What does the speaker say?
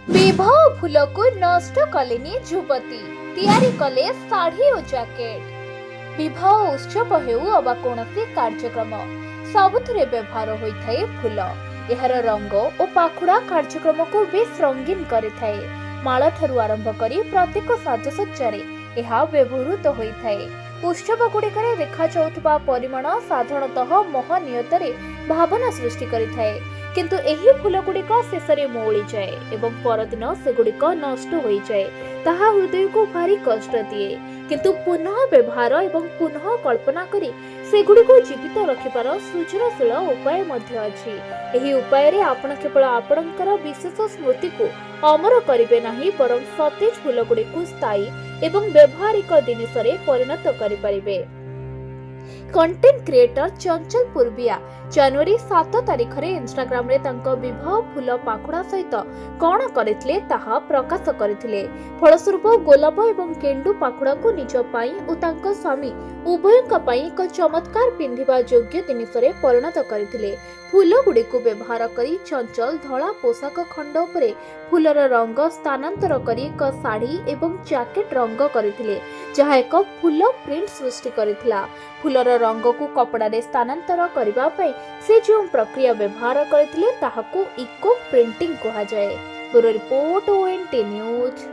विवाह फूल को नष्ट कलेनी युवती तैयारी कले साड़ी और जैकेट। विवाह उत्सव हेउ अबा कोनोसी कार्यक्रम सबुथिरे व्यवहार होइथाए फूल। एहार रंग और पाखुड़ा कार्यक्रम को बेस रंगीन करिथाए। माला ठारू आरंभ करी प्रत्येक साजसज्जारे एहा व्यवहृत होइथाए। उत्सव गुड़िकरे देखा जाउथबा परिमाण साधारणतः महनियतरे भावना सृष्टि करिथाए, किंतु एही फूल गुड़िक शेषे मौली जाए एवं परदिन सेगुड़िक नष्ट हो जाए। ताहा हृदय को भारी कष्ट दिए, किंतु पुनः व्यवहार एवं पुनः कल्पना करी सेगुड़िक जीवित रखिबार सृजनशील उपाय मध्य अछि। एही उपाय रे आपण केवल आपणकर विशेष स्मृति को अमर करिवे नाही, बरं सतेज फूल गुड़िक स्थायी एवं व्यवहारिक जिनिस रे परिणत करि परिबे। कंटेंट क्रिएटर चंचल पूर्विया जनवरी 7 तारिख रे इंस्टाग्राम रे तांको विवाह फूल पाखुड़ा सहित कौन करथिले ताहा प्रकाश करथिले। फलस्वरूप गोलाप एवं केंडू पाखुड़ा को निज पाई और तांको स्वामी उभयक पाई एक चमत्कार पिंधिबा योग्य जिनिस रे परिणत करथिले। फूल गुडी को व्यवहार करी चंचल धला पोशाक खंड उपरे फूलर रंग स्थानांतर करी एक साड़ी एवं जैकेट रंग करथिले, जहा एक फूल प्रिंट सृष्टि करथिला। फूलर रंग को कपड़ा रे स्थानांतर करिबा पई से जो प्रक्रिया व्यवहार करथिले ताहाको इको प्रिंटिंग कहा जाए। Bureau report ONT news.